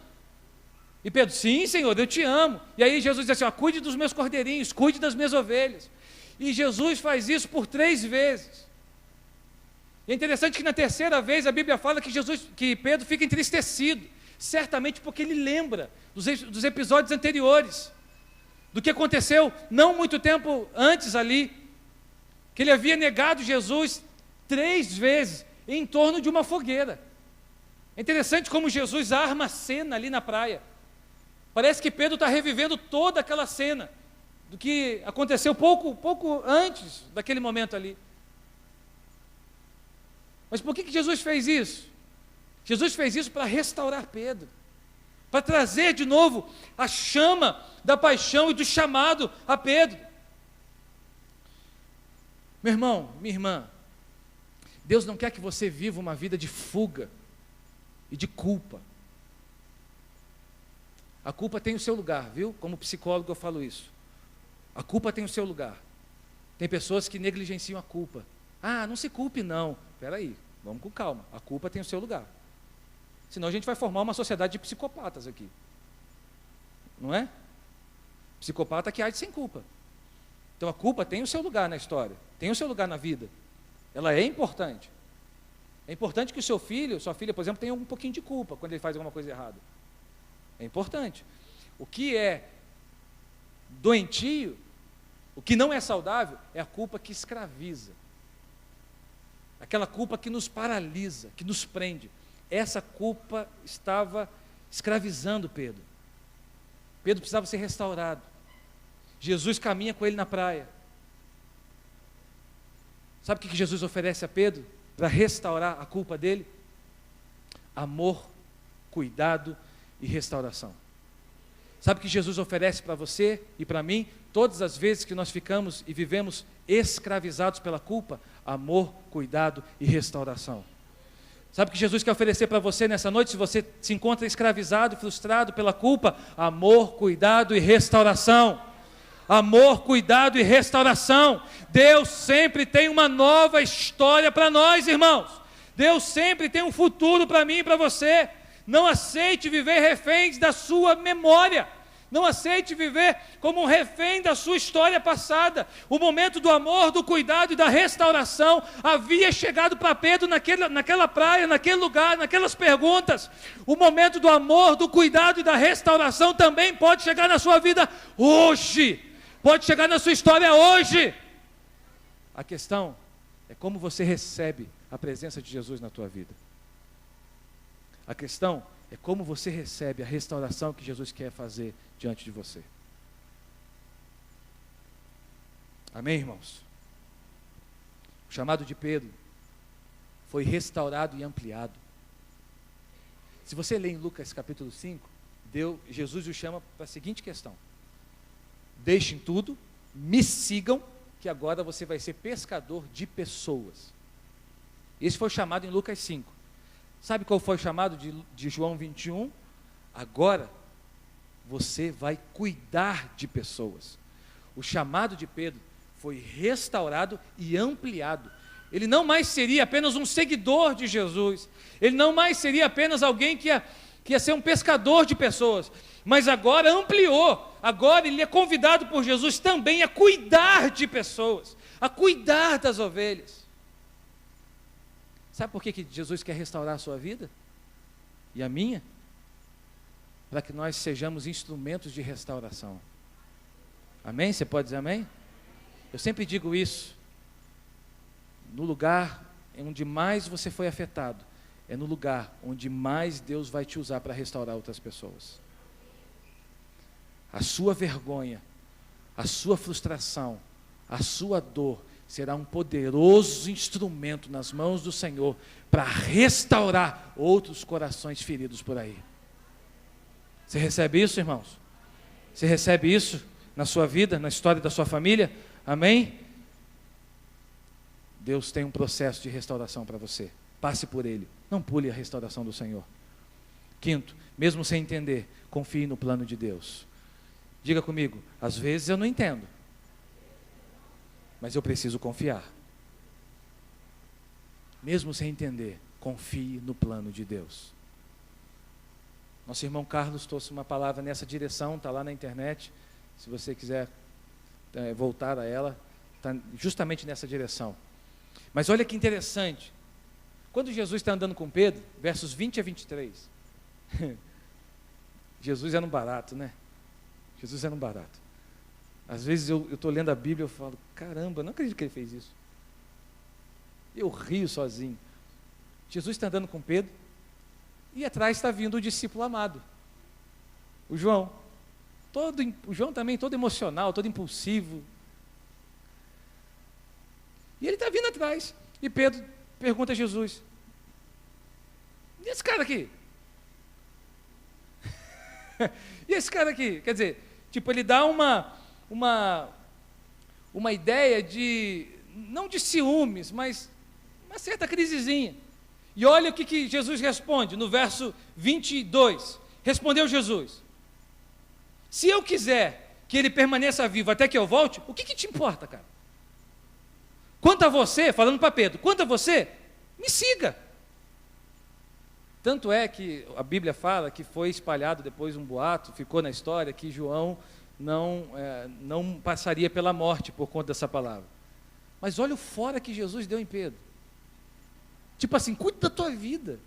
Speaker 1: E Pedro: sim, Senhor, eu te amo. E aí Jesus diz assim: cuide dos meus cordeirinhos, cuide das minhas ovelhas. E Jesus faz isso por 3 vezes. E é interessante que na terceira vez a Bíblia fala que Pedro fica entristecido, certamente porque ele lembra dos episódios anteriores, do que aconteceu não muito tempo antes ali, que ele havia negado Jesus 3 vezes em torno de uma fogueira. É interessante como Jesus arma a cena ali na praia. Parece que Pedro está revivendo toda aquela cena do que aconteceu pouco antes daquele momento ali. Mas por que Jesus fez isso? Jesus fez isso para restaurar Pedro, para trazer de novo a chama da paixão e do chamado a Pedro. Meu irmão, minha irmã, Deus não quer que você viva uma vida de fuga e de culpa. A culpa tem o seu lugar, viu? Como psicólogo eu falo isso. A culpa tem o seu lugar. Tem pessoas que negligenciam a culpa. Ah, não se culpe não. Espera aí, vamos com calma. A culpa tem o seu lugar. Senão a gente vai formar uma sociedade de psicopatas aqui. Não é? Psicopata que age sem culpa. Então a culpa tem o seu lugar na história, tem o seu lugar na vida. Ela é importante. É importante que o seu filho, sua filha, por exemplo, tenha um pouquinho de culpa quando ele faz alguma coisa errada. É importante. O que é doentio, o que não é saudável, é a culpa que escraviza. Aquela culpa que nos paralisa, que nos prende. Essa culpa estava escravizando Pedro. Pedro precisava ser restaurado. Jesus caminha com ele na praia. Sabe o que Jesus oferece a Pedro para restaurar a culpa dele? Amor, cuidado e restauração. Sabe o que Jesus oferece para você e para mim, todas as vezes que nós ficamos e vivemos escravizados pela culpa? Amor, cuidado e restauração. Sabe o que Jesus quer oferecer para você nessa noite, se você se encontra escravizado, frustrado pela culpa? Amor, cuidado e restauração. Amor, cuidado e restauração. Deus sempre tem uma nova história para nós, irmãos. Deus sempre tem um futuro para mim e para você. Não aceite viver reféns da sua memória. Não aceite viver como um refém da sua história passada. O momento do amor, do cuidado e da restauração havia chegado para Pedro naquela praia, naquele lugar, naquelas perguntas. O momento do amor, do cuidado e da restauração também pode chegar na sua vida hoje. Pode chegar na sua história hoje. A questão é como você recebe a presença de Jesus na tua vida. A questão é como você recebe a restauração que Jesus quer fazer diante de você. Amém, irmãos? O chamado de Pedro foi restaurado e ampliado. Se você ler em Lucas capítulo 5, Jesus o chama para a seguinte questão: deixem tudo, me sigam, que agora você vai ser pescador de pessoas. Esse foi o chamado em Lucas 5. Sabe qual foi o chamado de João 21? Agora você vai cuidar de pessoas. O chamado de Pedro foi restaurado e ampliado. Ele não mais seria apenas um seguidor de Jesus. Ele não mais seria apenas alguém que ia ser um pescador de pessoas. Mas agora ampliou. Agora ele é convidado por Jesus também a cuidar de pessoas, a cuidar das ovelhas. Sabe por que Jesus quer restaurar a sua vida? E a minha? Para que nós sejamos instrumentos de restauração. Amém? Você pode dizer amém? Eu sempre digo isso. No lugar onde mais você foi afetado, é no lugar onde mais Deus vai te usar para restaurar outras pessoas. A sua vergonha, a sua frustração, a sua dor será um poderoso instrumento nas mãos do Senhor para restaurar outros corações feridos por aí. Você recebe isso, irmãos? Você recebe isso na sua vida, na história da sua família? Amém? Deus tem um processo de restauração para você. Passe por ele. Não pule a restauração do Senhor. Quinto, mesmo sem entender, confie no plano de Deus. Diga comigo, às vezes eu não entendo, mas eu preciso confiar. Mesmo sem entender, confie no plano de Deus. Nosso irmão Carlos trouxe uma palavra nessa direção, está lá na internet. Se você quiser voltar a ela, está justamente nessa direção. Mas olha que interessante. Quando Jesus está andando com Pedro, versos 20 a 23, Jesus era um barato, né? Jesus era um barato. Às vezes eu estou lendo a Bíblia e eu falo, caramba, não acredito que ele fez isso. Eu rio sozinho. Jesus está andando com Pedro e atrás está vindo o discípulo amado, o João. O João também todo emocional, todo impulsivo. E ele está vindo atrás. E Pedro pergunta a Jesus, e esse cara aqui? E esse cara aqui? Quer dizer, tipo, ele dá uma ideia de, não de ciúmes, mas uma certa crisezinha. E olha o que Jesus responde no verso 22. Respondeu Jesus: se eu quiser que ele permaneça vivo até que eu volte, o que te importa, cara? Quanto a você, falando para Pedro, quanto a você, me siga. Tanto é que a Bíblia fala que foi espalhado depois um boato, ficou na história, que João não passaria pela morte por conta dessa palavra. Mas olha o fora que Jesus deu em Pedro. Tipo assim, cuida da tua vida.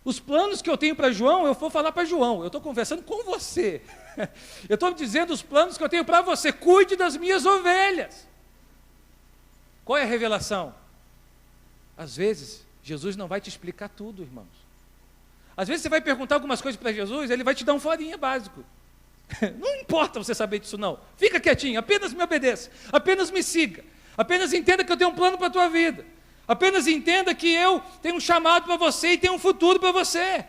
Speaker 1: Os planos que eu tenho para João, eu vou falar para João. Eu estou conversando com você. Eu estou dizendo os planos que eu tenho para você. Cuide das minhas ovelhas. Qual é a revelação? Às vezes, Jesus não vai te explicar tudo, irmãos. Às vezes você vai perguntar algumas coisas para Jesus, ele vai te dar um forinha básico. Não importa você saber disso não. Fica quietinho, apenas me obedeça. Apenas me siga. Apenas entenda que eu tenho um plano para a tua vida. Apenas entenda que eu tenho um chamado para você e tenho um futuro para você.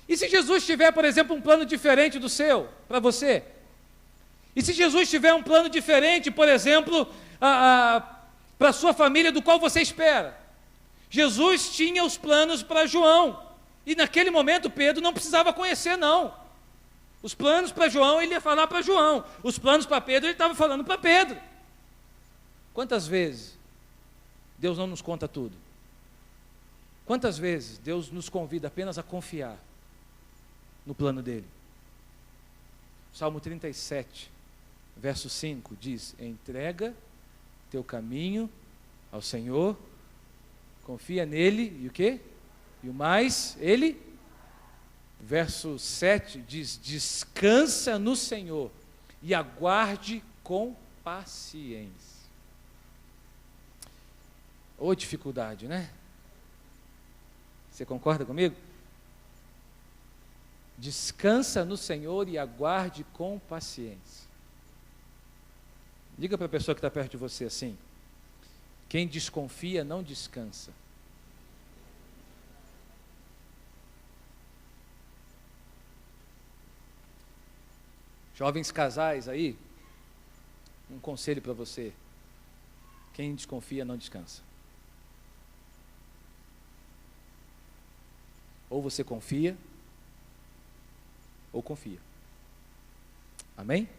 Speaker 1: E se Jesus tiver, por exemplo, um plano diferente do seu, para você? E se Jesus tiver um plano diferente, por exemplo, para a sua família, do qual você espera? Jesus tinha os planos para João. E naquele momento Pedro não precisava conhecer, não. Os planos para João, ele ia falar para João. Os planos para Pedro, ele estava falando para Pedro. Quantas vezes Deus não nos conta tudo? Quantas vezes Deus nos convida apenas a confiar no plano dele? Salmo 37, verso 5 diz: entrega teu caminho ao Senhor, confia nele, e o quê? E o mais, ele? Verso 7 diz: descansa no Senhor e aguarde com paciência. Ô dificuldade, né? Você concorda comigo? Descansa no Senhor e aguarde com paciência. Diga para a pessoa que está perto de você assim: quem desconfia não descansa. Jovens casais aí, um conselho para você: quem desconfia não descansa. Ou você confia, ou confia. Amém?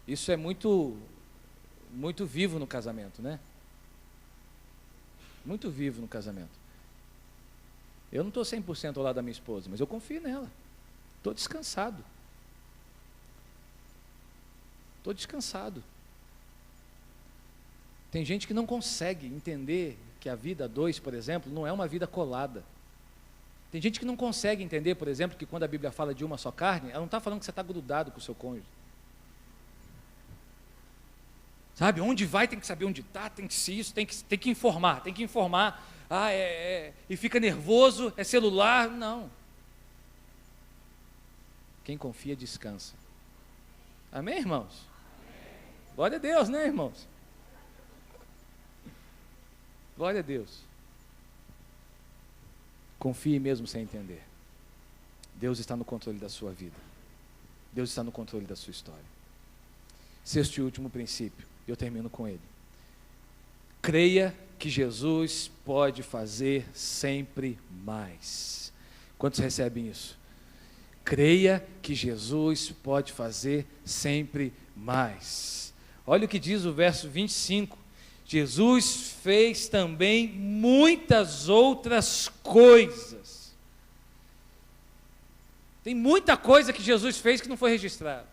Speaker 1: Isso é muito vivo no casamento, né? Muito vivo no casamento. Eu não estou 100% ao lado da minha esposa, mas eu confio nela. Estou descansado. Estou descansado. Tem gente que não consegue entender que a vida a dois, por exemplo, não é uma vida colada. Tem gente que não consegue entender, por exemplo, que quando a Bíblia fala de uma só carne, ela não está falando que você está grudado com o seu cônjuge. Sabe, onde vai tem que saber onde está, tem que ser isso, tem que informar, e fica nervoso, é celular, não. Quem confia descansa. Amém, irmãos? Amém. Glória a Deus, né, irmãos? Glória a Deus. Confie mesmo sem entender. Deus está no controle da sua vida. Deus está no controle da sua história. Sexto e último princípio: Eu termino com ele. Creia que Jesus pode fazer sempre mais. Quantos recebem isso? Creia que Jesus pode fazer sempre mais. Olha o que diz o verso 25. Jesus fez também muitas outras coisas. Tem muita coisa que Jesus fez que não foi registrada.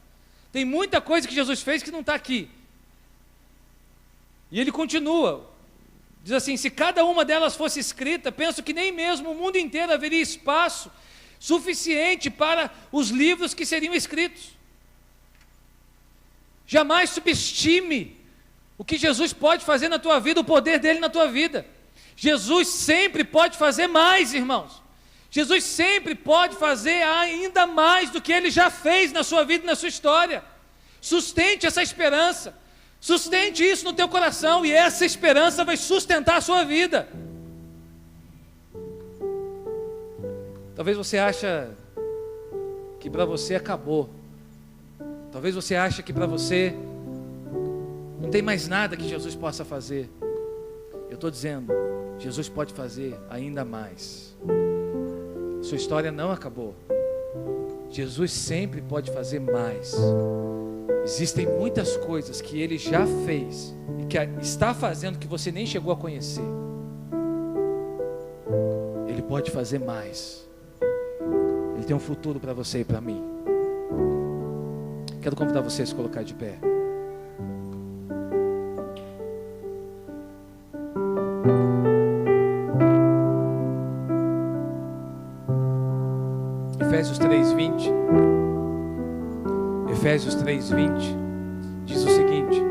Speaker 1: Tem muita coisa que Jesus fez que não está aqui. E ele continua, diz assim: se cada uma delas fosse escrita, penso que nem mesmo o mundo inteiro haveria espaço suficiente para os livros que seriam escritos. Jamais subestime o que Jesus pode fazer na tua vida, o poder dele na tua vida. Jesus sempre pode fazer mais, irmãos. Jesus sempre pode fazer ainda mais do que ele já fez na sua vida e na sua história. Sustente essa esperança. Sustente isso no teu coração, e essa esperança vai sustentar a sua vida. Talvez você ache que para você acabou. Talvez você ache que para você não tem mais nada que Jesus possa fazer. Eu estou dizendo, Jesus pode fazer ainda mais. Sua história não acabou. Jesus sempre pode fazer mais. Existem muitas coisas que Ele já fez e que está fazendo que você nem chegou a conhecer. Ele pode fazer mais. Ele tem um futuro para você e para mim. Quero convidar você a se colocar de pé. Efésios 3:20. Efésios 3:20 diz o seguinte: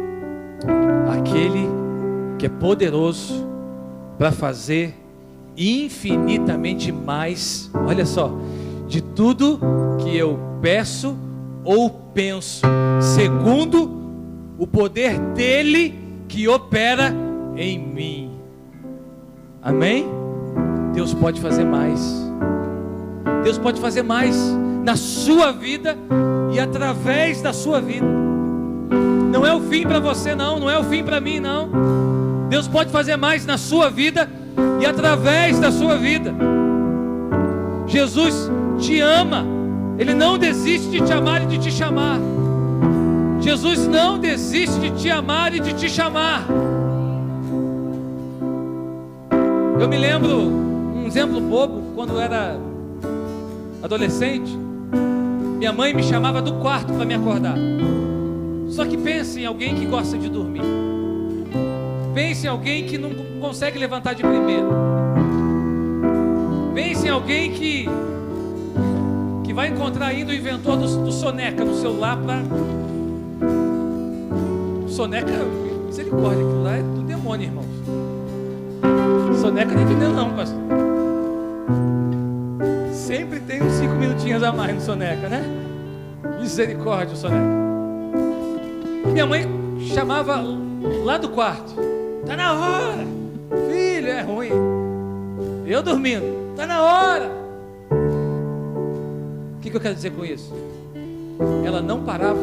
Speaker 1: aquele que é poderoso para fazer infinitamente mais, olha só, de tudo que eu peço ou penso, segundo o poder dele que opera em mim. Amém? Deus pode fazer mais. Deus pode fazer mais na sua vida e através da sua vida. Não é o fim para você, não é o fim para mim, não. Deus pode fazer mais na sua vida e através da sua vida. Jesus te ama. Ele não desiste de te amar e de te chamar. Jesus não desiste de te amar e de te chamar. Eu me lembro, um exemplo bobo, quando eu era adolescente, minha mãe me chamava do quarto para me acordar. Só que pense em alguém que gosta de dormir. Pense em alguém que não consegue levantar de primeira. Pense em alguém que vai encontrar ainda o inventor do soneca no celular para... Soneca, misericórdia, aquilo lá é do demônio, irmãos. Soneca nem do demônio não, pastor. Sempre tem uns 5 minutinhos a mais no soneca, né? Misericórdia, o soneca. Minha mãe chamava lá do quarto: tá na hora, filho, é ruim. Eu dormindo: tá na hora. O que eu quero dizer com isso? Ela não parava